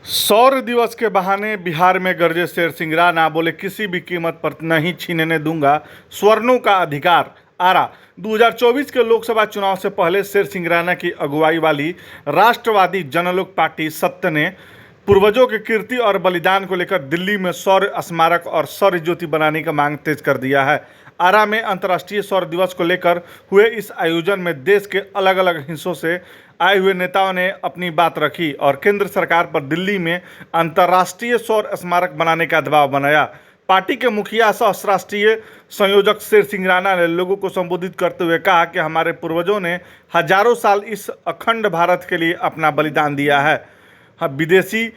सौर दिवस के बहाने बिहार में गरजे शेर सिंगराना, बोले किसी भी कीमत पर नहीं छीनने दूंगा स्वर्णों का अधिकार। आरा 2024 के लोकसभा चुनाव से पहले शेर सिंगराना की अगुवाई वाली राष्ट्रवादी जनलोक पार्टी सत्ता ने पूर्वजों की कीर्ति और बलिदान को लेकर दिल्ली में सौर स्मारक और सौर ज्योति बनाने का मांग तेज कर दिया है। आरा में अंतर्राष्ट्रीय सौर दिवस को लेकर हुए इस आयोजन में देश के अलग अलग हिस्सों से आए हुए नेताओं ने अपनी बात रखी और केंद्र सरकार पर दिल्ली में अंतर्राष्ट्रीय सौर स्मारक बनाने का दबाव बनाया। पार्टी के मुखिया सह राष्ट्रीय संयोजक शेर सिंगराना ने लोगों को संबोधित करते हुए कहा कि हमारे पूर्वजों ने हजारों साल इस अखंड भारत के लिए अपना बलिदान दिया है। विदेशी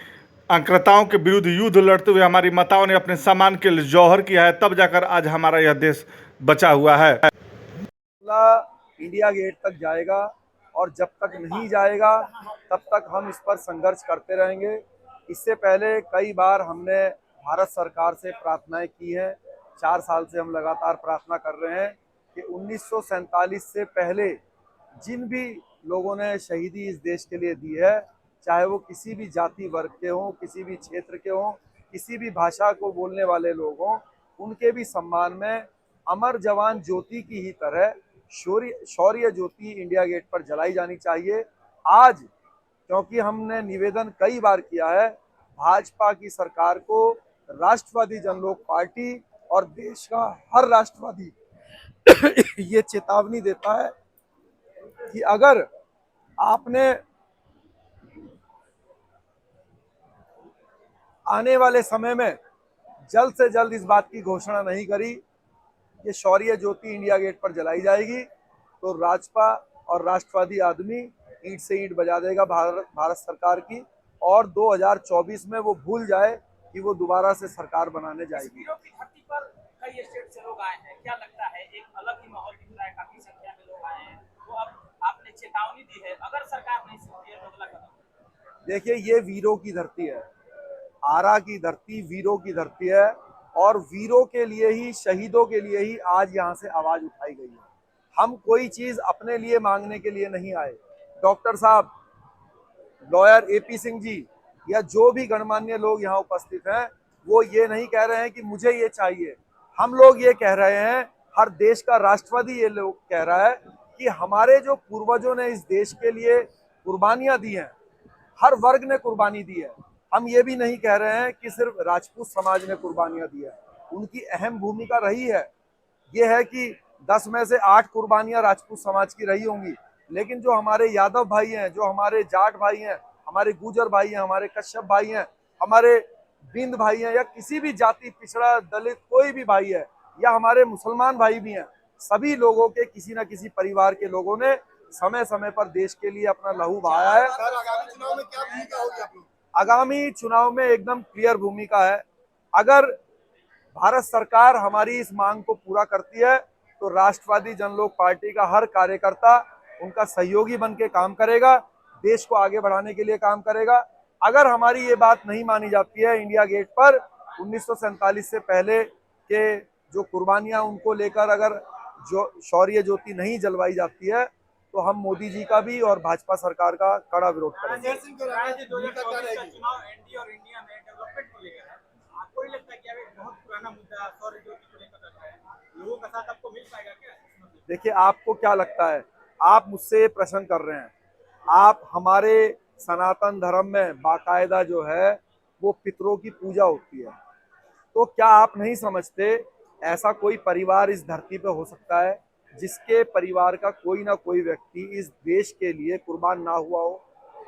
आक्रांताओं के विरुद्ध युद्ध लड़ते हुए हमारी माताओं ने अपने सम्मान के लिए जौहर किया है, तब जाकर आज हमारा यह देश बचा हुआ है। इंडिया गेट तक जाएगा और जब तक नहीं जाएगा तब तक हम इस पर संघर्ष करते रहेंगे। इससे पहले कई बार हमने भारत सरकार से प्रार्थनाएं की हैं। 4 साल से हम लगातार प्रार्थना कर रहे हैं कि 1947 से पहले जिन भी लोगों ने शहीदी इस देश के लिए दी है, चाहे वो किसी भी जाति वर्ग के हों, किसी भी क्षेत्र के हों, किसी भी भाषा को बोलने वाले लोग हों, उनके भी सम्मान में अमर जवान ज्योति की ही तरह शौर्य ज्योति इंडिया गेट पर जलाई जानी चाहिए। आज क्योंकि हमने निवेदन कई बार किया है, भाजपा की सरकार को राष्ट्रवादी जनलोक पार्टी और देश का हर राष्ट्रवादी ये चेतावनी देता है कि अगर आपने आने वाले समय में जल्द से जल्द इस बात की घोषणा नहीं करी कि शौर्य ज्योति इंडिया गेट पर जलाई जाएगी, तो राजपा और राष्ट्रवादी आदमी ईंट से ईंट बजा देगा भारत सरकार की, और 2024 में वो भूल जाए कि वो दोबारा से सरकार बनाने जाएगी। धरती पर कई स्टेट से लोग आए हैं, क्या लगता है एक अलग ही माहौल दिख रहा है, काफी संख्या में लोग आए हैं, तो अब आपने चेतावनी दी है, अगर सरकार नहीं सुनती है तो अगला कदम? देखिए, ये वीरों की धरती है, आरा की धरती वीरों की धरती है, और वीरों के लिए ही, शहीदों के लिए ही आज यहाँ से आवाज उठाई गई है। हम कोई चीज अपने लिए मांगने के लिए नहीं आए। डॉक्टर साहब, लॉयर एपी सिंह जी या जो भी गणमान्य लोग यहाँ उपस्थित हैं, वो ये नहीं कह रहे हैं कि मुझे ये चाहिए। हम लोग ये कह रहे हैं, हर देश का राष्ट्रवादी ये लोग कह रहा है कि हमारे जो पूर्वजों ने इस देश के लिए कुर्बानियां दी हैं, हर वर्ग ने कुर्बानी दी है। हम ये भी नहीं कह रहे हैं कि सिर्फ राजपूत समाज ने कुर्बानियां दी है, उनकी अहम भूमिका रही है। ये है कि 10 में से 8 कुर्बानियां राजपूत समाज की रही होंगी, लेकिन जो हमारे यादव भाई हैं, जो हमारे जाट भाई हैं, हमारे गुजर भाई हैं, हमारे कश्यप भाई हैं, हमारे बिंद भाई हैं, या किसी भी जाति, पिछड़ा, दलित कोई भी भाई है, या हमारे मुसलमान भाई भी हैं, सभी लोगों के किसी न किसी परिवार के लोगों ने समय समय पर देश के लिए अपना लहू बहाया है। आगामी चुनाव में क्या भूमिका होगी आप लोग? आगामी चुनाव में एकदम क्लियर भूमिका है। अगर भारत सरकार हमारी इस मांग को पूरा करती है तो राष्ट्रवादी जनलोक पार्टी का हर कार्यकर्ता उनका सहयोगी बन के काम करेगा, देश को आगे बढ़ाने के लिए काम करेगा। अगर हमारी ये बात नहीं मानी जाती है, इंडिया गेट पर 1947 से पहले के जो कुर्बानियां, उनको लेकर अगर जो शौर्य ज्योति नहीं जलवाई जाती है, तो हम मोदी जी का भी और भाजपा सरकार का कड़ा विरोध करेंगे। देखिए, आपको क्या लगता है? आप मुझसे प्रश्न कर रहे हैं। आप हमारे सनातन धर्म में बाकायदा जो है वो पितरों की पूजा होती है, तो क्या आप नहीं समझते ऐसा कोई परिवार इस धरती पे हो सकता है जिसके परिवार का कोई ना कोई व्यक्ति इस देश के लिए कुर्बान ना हुआ हो?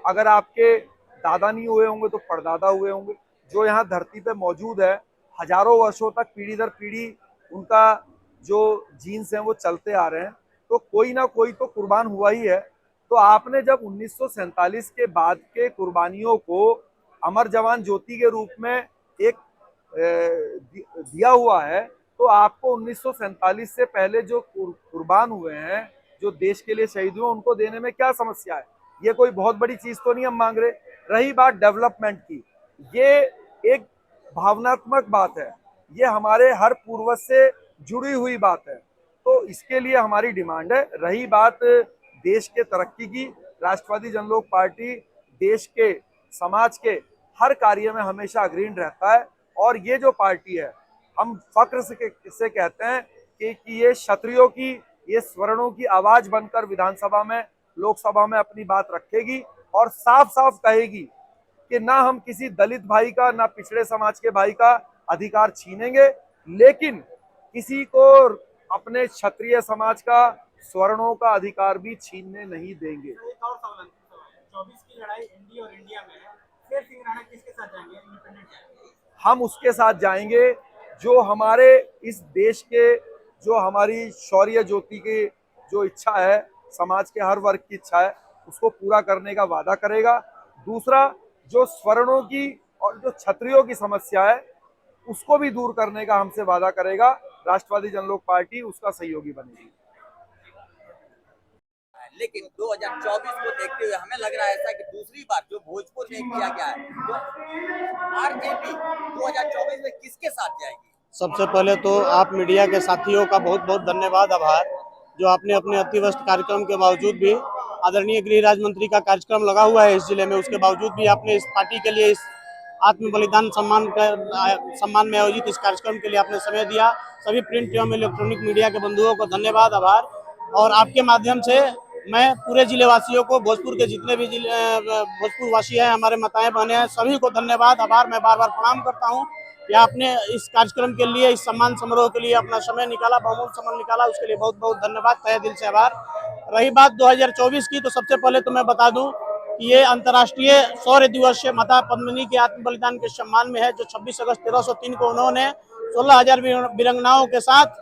अगर आपके दादा नहीं हुए होंगे तो परदादा हुए होंगे। जो यहाँ धरती पे मौजूद है, हजारों वर्षों तक पीढ़ी दर पीढ़ी उनका जो जीन्स हैं वो चलते आ रहे हैं, तो कोई ना कोई तो कुर्बान हुआ ही है। तो आपने जब 1947 के बाद के कुर्बानियों को अमर जवान ज्योति के रूप में एक दिया हुआ है, तो आपको 1947 से पहले जो कुर्बान हुए हैं, जो देश के लिए शहीद हुए, उनको देने में क्या समस्या है? ये कोई बहुत बड़ी चीज तो नहीं हम मांग रहे। रही बात डेवलपमेंट की, ये एक भावनात्मक बात है, ये हमारे हर पूर्वज से जुड़ी हुई बात है, तो इसके लिए हमारी डिमांड है। रही बात देश के तरक्की की, राष्ट्रवादी जनलोक पार्टी देश के, समाज के हर कार्य में हमेशा अग्रणी रहता है। और ये जो पार्टी है, हम फक्र से कहते हैं कि ये क्षत्रियों की, ये स्वर्णों की आवाज बनकर विधानसभा में, लोकसभा में अपनी बात रखेगी और साफ साफ कहेगी कि ना हम किसी दलित भाई का, ना पिछड़े समाज के भाई का अधिकार छीनेंगे, लेकिन किसी को अपने क्षत्रिय समाज का, स्वर्णों का अधिकार भी छीनने नहीं देंगे। एक और सवाल, 24 की लड़ाई एनडीए और इंडिया में है, शेर सिंह राणा किसके साथ जाएंगे? इंडिपेंडेंट जाएंगे? हम उसके साथ जाएंगे जो हमारे इस देश के, जो हमारी शौर्य ज्योति की जो इच्छा है, समाज के हर वर्ग की इच्छा है, उसको पूरा करने का वादा करेगा। दूसरा, जो स्वर्णों की और जो क्षत्रियों की समस्या है, उसको भी दूर करने का हमसे वादा करेगा। राष्ट्रवादी जनलोक पार्टी उसका सहयोगी बनेगी। लेकिन 2024 को देखते हुए हमें लग रहा है ऐसा कि दूसरी बार जो भोजपुर में किया गया है, तो आरजेडी 2024 में किसके साथ जाएगी? सबसे पहले तो आप मीडिया के साथियों का बहुत बहुत धन्यवाद, आभार, जो आपने अपने अतिव्यस्त कार्यक्रम के बावजूद भी, आदरणीय गृह राज्य मंत्री का कार्यक्रम लगा हुआ है इस जिले में, उसके बावजूद भी आपने इस पार्टी के लिए, इस आत्म बलिदान सम्मान में आयोजित इस कार्यक्रम के लिए आपने समय दिया। सभी प्रिंट एवं इलेक्ट्रॉनिक मीडिया के बंधुओं को धन्यवाद, आभार। और आपके माध्यम से मैं पूरे जिले वासियों को, भोजपुर के जितने भी भोजपुर वासी हैं, हमारे माताएं बहनें हैं, सभी को धन्यवाद, आभार। मैं बार बार प्रणाम करता हूं कि आपने इस कार्यक्रम के लिए, इस सम्मान समारोह के लिए अपना समय निकाला, बहुमूल्य समय निकाला, उसके लिए बहुत बहुत धन्यवाद, तहे दिल से आभार। रही बात 2024 की, तो सबसे पहले तो मैं बता दूं कि ये अंतर्राष्ट्रीय शौर्य दिवस है माता पद्मिनी के आत्म बलिदान के सम्मान में है, जो 26 अगस्त 1303 को उन्होंने 16,000 वीरंगनाओं के साथ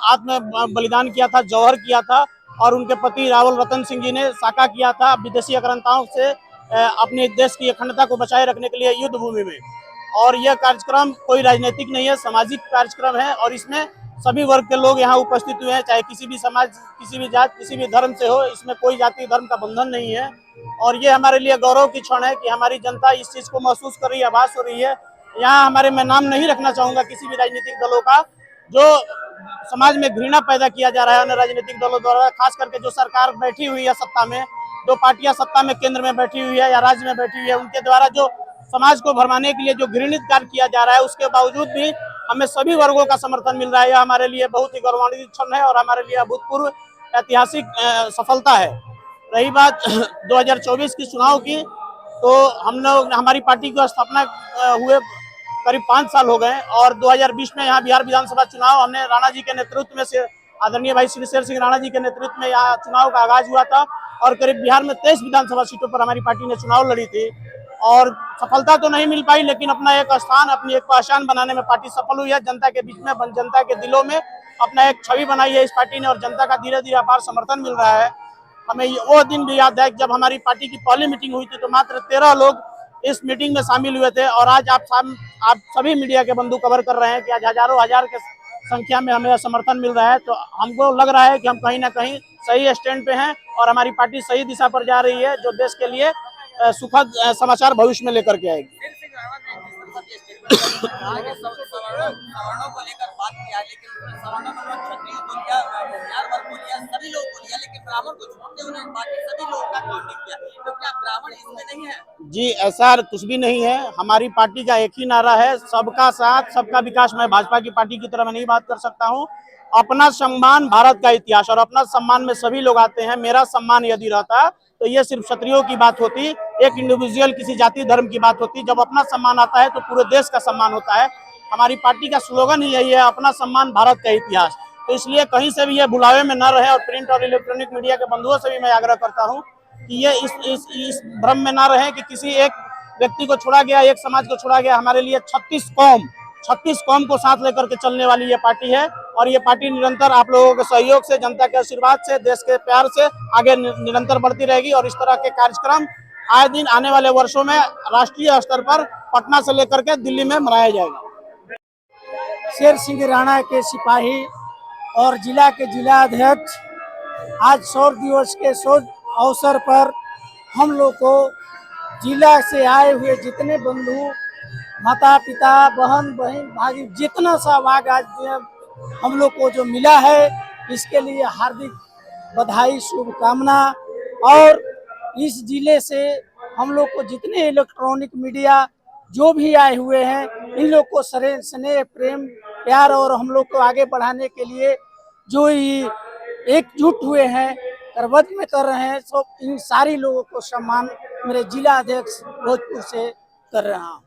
आत्म बलिदान किया था, जौहर किया था, और उनके पति रावल रतन सिंह जी ने साका किया था विदेशी आक्रांताओं से अपने देश की अखंडता को बचाए रखने के लिए युद्ध भूमि में। और यह कार्यक्रम कोई राजनीतिक नहीं है, सामाजिक कार्यक्रम है, और इसमें सभी वर्ग के लोग यहाँ उपस्थित हुए हैं, चाहे किसी भी समाज, किसी भी जात, किसी भी धर्म से हो, इसमें कोई जाति धर्म का बंधन नहीं है। और ये हमारे लिए गौरव की क्षण है कि हमारी जनता इस चीज को महसूस कर रही है, आभास हो रही है। यहाँ हमारे, मैं नाम नहीं रखना चाहूंगा किसी भी राजनीतिक दलों का, जो समाज में घृणा पैदा किया जा रहा है अन्य राजनीतिक दलों द्वारा, खास करके जो सरकार बैठी हुई है सत्ता में, जो पार्टियां सत्ता में केंद्र में बैठी हुई है या राज्य में बैठी हुई है, उनके द्वारा जो समाज को भरमाने के लिए जो घृणित कार्य किया जा रहा है, उसके बावजूद भी हमें सभी वर्गों का समर्थन मिल रहा है। यह हमारे लिए बहुत ही गौरवान्वित क्षण है और हमारे लिए अभूतपूर्व ऐतिहासिक सफलता है। रही बात 2024 की चुनाव की, तो हम लोग, हमारी पार्टी की स्थापना हुए करीब 5 साल हो गए, और 2020 में यहाँ बिहार विधानसभा चुनाव हमने राणा जी के नेतृत्व में से, आदरणीय भाई श्री शेर सिंह राणा जी के नेतृत्व में यहाँ चुनाव का आगाज हुआ था, और करीब बिहार में 23 विधानसभा सीटों पर हमारी पार्टी ने चुनाव लड़ी थी। और सफलता तो नहीं मिल पाई, लेकिन अपना एक स्थान, अपनी एक पहचान बनाने में पार्टी सफल हुई है। जनता के बीच में, जनता के दिलों में अपना एक छवि बनाई है इस पार्टी ने, और जनता का धीरे धीरे अपार समर्थन मिल रहा है। हमें वो दिन भी याद है जब हमारी पार्टी की पहली मीटिंग हुई थी, तो मात्र 13 लोग इस मीटिंग में शामिल हुए थे, और आज आप सभी मीडिया के बंधु कवर कर रहे हैं कि आज हजारों हजार के संख्या में हमें समर्थन मिल रहा है। तो हमको लग रहा है कि हम कहीं ना कहीं सही स्टैंड पे हैं, और हमारी पार्टी सही दिशा पर जा रही है, जो देश के लिए सुखद समाचार भविष्य में लेकर के आएगी। सवर्णों को लेकर बात किया, लेकिन सवर्णों को क्षत्रिय को लिया, भूमिहार वर्ग को लिया, सभी लोगों को लिया, लेकिन ब्राह्मण को छोड़ते उन्होंने बाकी सभी लोगों का काउंटिंग किया। तो क्या ब्राह्मण इसमें नहीं है? जी, ऐसा कुछ भी नहीं है। हमारी पार्टी का एक ही नारा है, सबका साथ, सबका विकास। मैं भाजपा की पार्टी की तरह मैं नहीं बात कर सकता हूँ। अपना सम्मान, भारत का इतिहास, और अपना सम्मान में सभी लोग आते हैं। मेरा सम्मान यदि रहता तो ये सिर्फ क्षत्रियों की बात होती, एक इंडिविजुअल किसी जाति धर्म की बात होती। जब अपना सम्मान आता है तो पूरे देश का सम्मान होता है। हमारी पार्टी का स्लोगन ही यही है, अपना सम्मान, भारत का इतिहास। तो इसलिए कहीं से भी ये बुलावे में न रहे, और प्रिंट और इलेक्ट्रॉनिक मीडिया के बंधुओं से भी मैं आग्रह करता हूँ कि ये इस भ्रम में ना रहे कि किसी एक व्यक्ति को छोड़ा गया, एक समाज को छोड़ा गया। हमारे लिए 36 कौम को साथ लेकर के चलने वाली ये पार्टी है, और ये पार्टी निरंतर आप लोगों के सहयोग से, जनता के आशीर्वाद से, देश के प्यार से आगे निरंतर बढ़ती रहेगी। और इस तरह के कार्यक्रम आए दिन आने वाले वर्षों में राष्ट्रीय स्तर पर पटना से लेकर के दिल्ली में मनाया जाएगा। शेर सिंह राणा के सिपाही और जिला के जिला अध्यक्ष आज शौर्य दिवस के शुभ अवसर पर हम लोग को जिला से आए हुए जितने बंधु, माता पिता, बहन भाई, जितना सहभाग आज हम लोग को जो मिला है, इसके लिए हार्दिक बधाई, शुभकामना। और इस जिले से हम लोग को जितने इलेक्ट्रॉनिक मीडिया जो भी आए हुए हैं इन लोग को स्नेह प्रेम प्यार और हम लोग को आगे बढ़ाने के लिए जो ये एकजुट हुए हैं करवत में कर रहे हैं, सब इन सारी लोगों को सम्मान मेरे जिला अध्यक्ष भोजपुर से कर रहा हूँ।